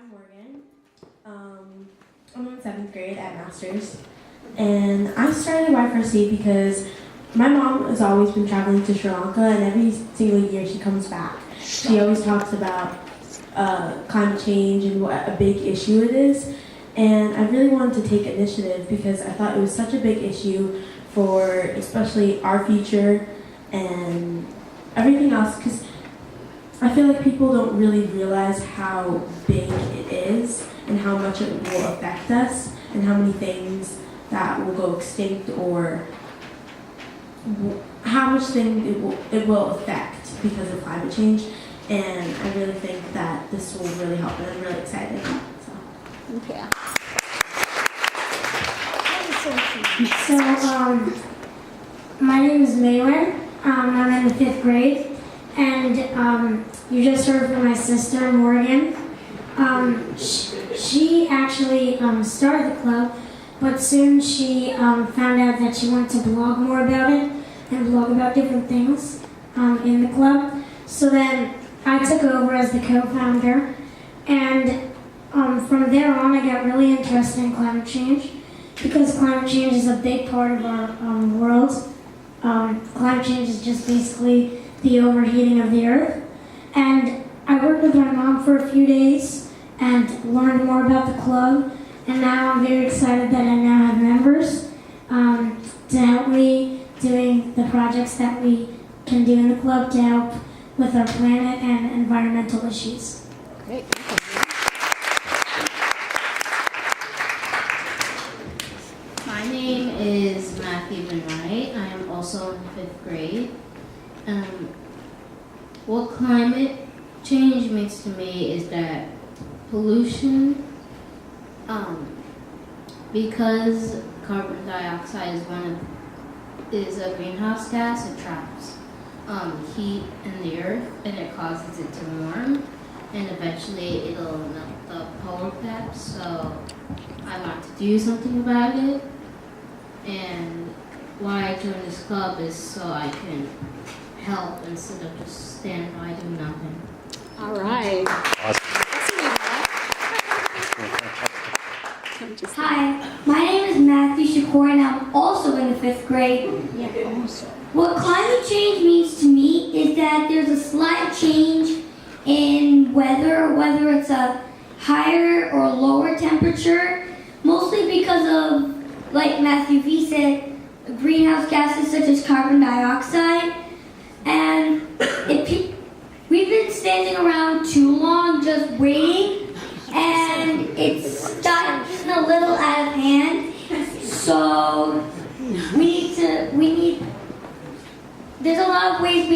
I'm Morgan. I'm in 7th grade at Masters. And I started Y4C because my mom has always been traveling to Sri Lanka, and every single year she comes back. She always talks about climate change and what a big issue it is. And I really wanted to take initiative because I thought it was such a big issue for especially our future and everything else, because I feel like people don't really realize how big it is and how much it will affect us and how many things that will go extinct or how much things it will affect because of climate change. And I really think that this will really help, and I'm really excited. Yeah. So, my name is Maylin. I'm in the 5th grade, and you just heard from my sister, Morgan. She actually started the club, but soon she found out that she wanted to blog more about it and blog about different things in the club. So then I took over as the co-founder, and from there on I got really interested in climate change because climate change is a big part of our world. Climate change is just basically the overheating of the earth. And I worked with my mom for a few days and learned more about the club. And now I'm very excited that I now have members to help me doing the projects that we can do in the club to help with our planet and environmental issues. Great. My name is Matthew Benwright. I am also in 5th grade. What climate change means to me is that pollution, because carbon dioxide is a greenhouse gas, it traps heat in the earth and it causes it to warm, and eventually it'll melt the polar caps. So I want to do something about it, and why I joined this club is so I can help instead of just stand by doing nothing. All right. Hi, my name is Matthew Shakur, and I'm also in the 5th grade. What climate change means to me is that there's a slight change in weather, whether it's a higher or lower temperature, mostly because of, like Matthew V said, greenhouse gases such as carbon dioxide. And we've been standing around too long just waiting, and it's gotten a little out of hand. So there's a lot of ways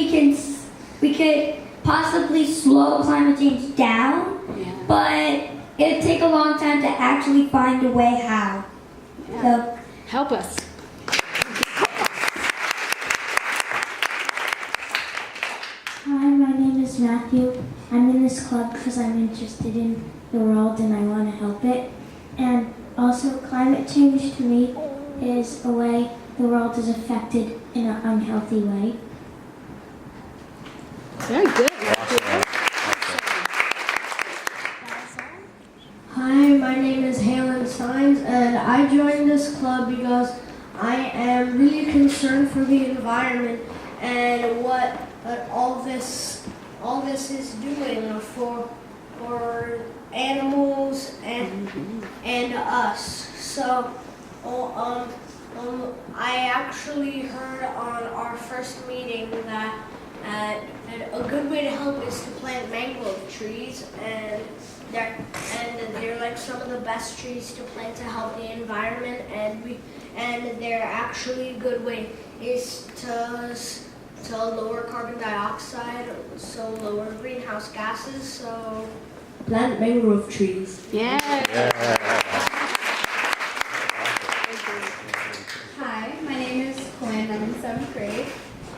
we could possibly slow climate change down, but it'd take a long time to actually find a way how. So, Help us. Hi, my name is Matthew. I'm in this club because I'm interested in the world and I want to help it. And also, climate change to me is a way the world is affected in an unhealthy way. Very good. Hi, my name is Halen Steins, and I joined this club because I am really concerned for the environment and what all this is doing for animals and us. So, I actually heard on our first meeting that a good way to help is to plant mangrove trees, and they're like some of the best trees to plant to help the environment, and they're actually a good way is to lower carbon dioxide, so lower greenhouse gases. So Plant mangrove trees. Yeah. Hi, my name is Quinn. I'm in 7th grade,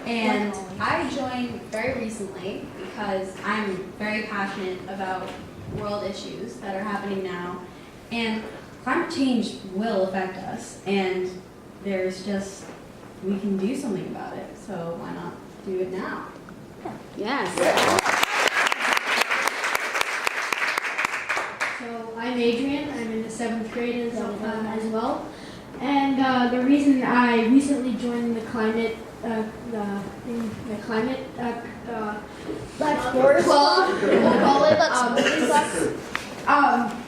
and I joined very recently because I'm very passionate about world issues that are happening now, and climate change will affect us, and we can do something about it, so why not do it now? Yes. So I'm Adrian. I'm in the 7th grade as well. And the reason I recently joined the climate Black Forest Club, we'll call it,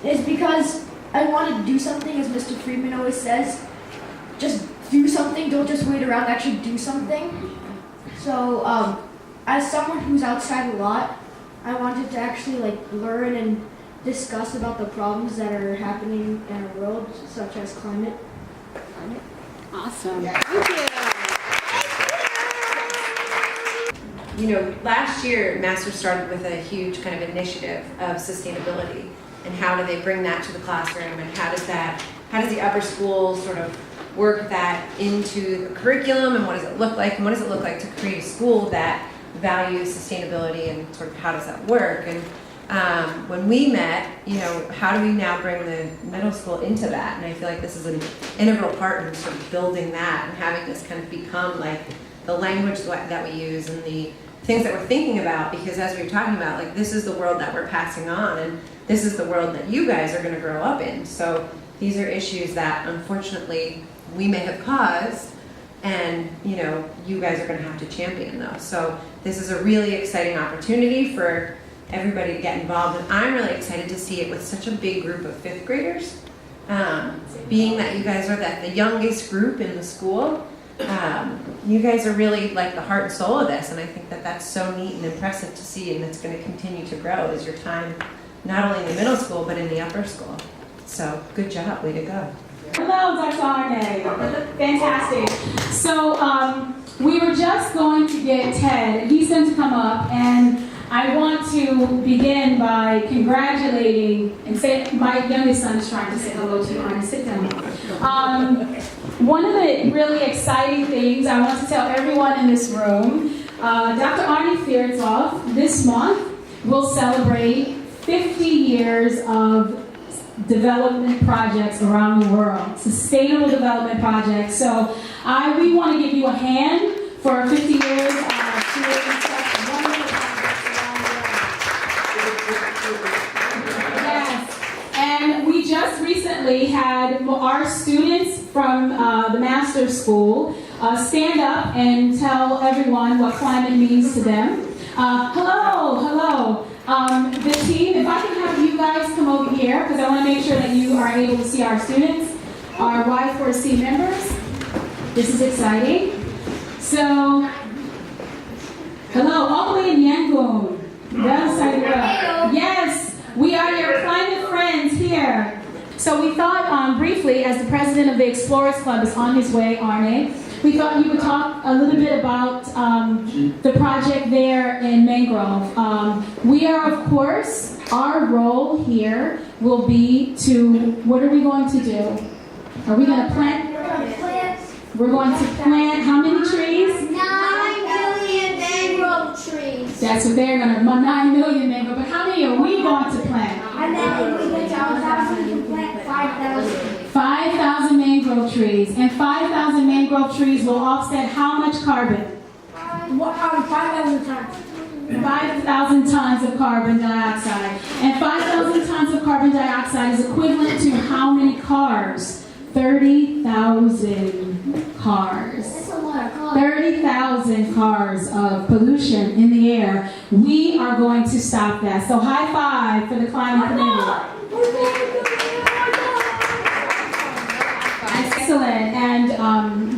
is because I wanted to do something, as Mr. Friedman always says. Just do something. Don't just wait around. Actually do something. So, as someone who's outside a lot, I wanted to actually learn and discuss about the problems that are happening in our world, such as climate. Awesome. Thank you. You know, last year, Master started with a huge kind of initiative of sustainability, and how do they bring that to the classroom, and how does the upper school sort of work that into the curriculum, and what does it look like, and what does it look like to create a school that values sustainability, and sort of how does that work? And when we met, you know, how do we now bring the middle school into that? And I feel like this is an integral part in sort of building that and having this kind of become like the language that we use and the things that we're thinking about, because as we were talking about, like, this is the world that we're passing on, and this is the world that you guys are going to grow up in. So these are issues that unfortunately we may have caused, and you know, you guys are going to have to champion those. So this is a really exciting opportunity for everybody to get involved, and I'm really excited to see it with such a big group of 5th graders. Being that you guys are the youngest group in the school, you guys are really like the heart and soul of this, and I think that that's so neat and impressive to see, and it's going to continue to grow as your time, not only in the middle school, but in the upper school. So good job, way to go. Hello, Dr. Arne. Fantastic. So we were just going to get Ted. He's going to come up, and I want to begin by congratulating and say, my youngest son is trying to say hello to you, Arne. Sit down. One of the really exciting things I want to tell everyone in this room, Dr. Arne Fiertzoff this month will celebrate 50 years of development projects around the world, sustainable development projects. So we want to give you a hand for 50 years of creating such wonderful projects around the world. Yes, and we just recently had our students from the Master's School stand up and tell everyone what climate means to them. Hello. The team, if I can have you guys come over here, because I want to make sure that you are able to see our students, our Y4C members. This is exciting. So, hello, all the way in Yangon. Yes, we are your climate friends here. So we thought briefly, as the president of the Explorers Club is on his way, Arne, we thought you would talk a little bit about the project there in Mangrove. We are, of course, our role here will be to, what are we going to do? Are we going to plant? We're going to plant how many trees? 9 million mangrove trees. That's what they're going to, 9 million mangrove, but how many are we going to plant? And then if we get to 1,000, we can plant 5,000. 5,000 mangrove trees, and 5,000 mangrove trees will offset how much carbon? 5,000 tons. 5,000 tons of carbon dioxide. And 5,000 tons of carbon dioxide is equivalent to how many cars? 30,000 cars. That's a lot of cars. 30,000 cars of pollution in the air. We are going to stop that. So high five for the climate committee. Excellent. And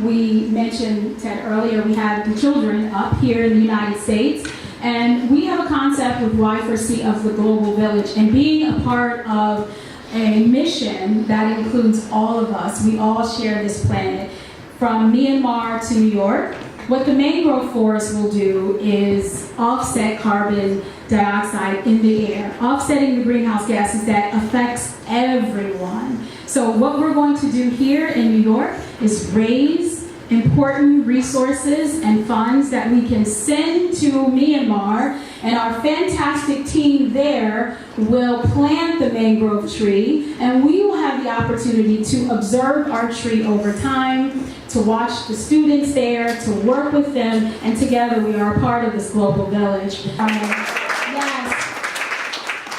we mentioned, Ted, earlier, we had the children up here in the United States. And we have a concept with Y4C of the Global Village. And being a part of a mission that includes all of us, we all share this planet, from Myanmar to New York. What the mangrove forest will do is offset carbon dioxide in the air, offsetting the greenhouse gases that affects everyone. So what we're going to do here in New York is raise important resources and funds that we can send to Myanmar, and our fantastic team there will plant the mangrove tree, and we will have the opportunity to observe our tree over time, to watch the students there, to work with them, and together we are a part of this global village. Yes.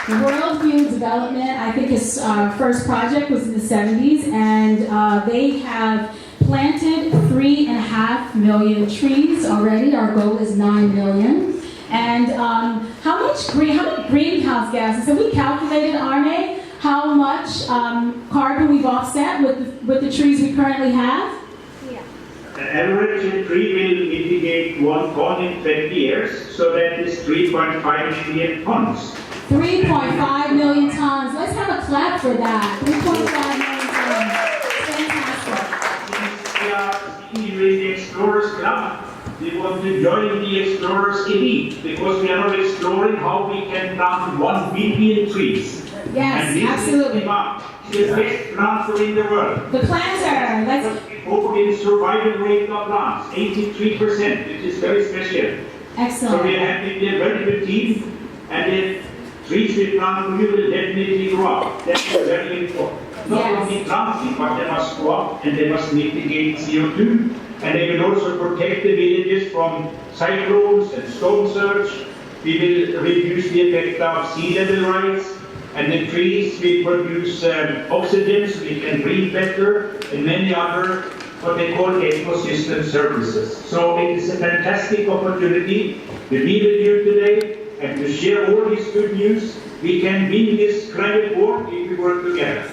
Worldview Development, I think his first project was in the 70s, and they have planted 3.5 million trees already. Our goal is 9 million. And how many greenhouse gases? Have we calculated, Arne, how much carbon we've offset with the trees we currently have? An average tree will mitigate 1 ton in 20 years, so that is 3.5 million tons. 3.5 million tons. Let's have a clap for that. 3.5 million tons. Fantastic. We are in the Explorers Club. We want to join the Explorers Elite because we are not exploring how we can plant 1 billion trees. Yes, and this absolutely. is the best planter in the world. The planter. Let's. Overall survival rate of plants, 83%, which is very special. Excellent. So we are happy with a very good team, and the trees we plant will definitely grow up. That is very important. Not only planting, but they must grow up and they must mitigate CO2, and they will also protect the villages from cyclones and storm surge. We will reduce the effect of sea level rise, and the trees will produce oxygen so we can breathe better, and many other what they call ecosystem services. So it is a fantastic opportunity to be with you today and to share all this good news. We can win this climate war if we work together.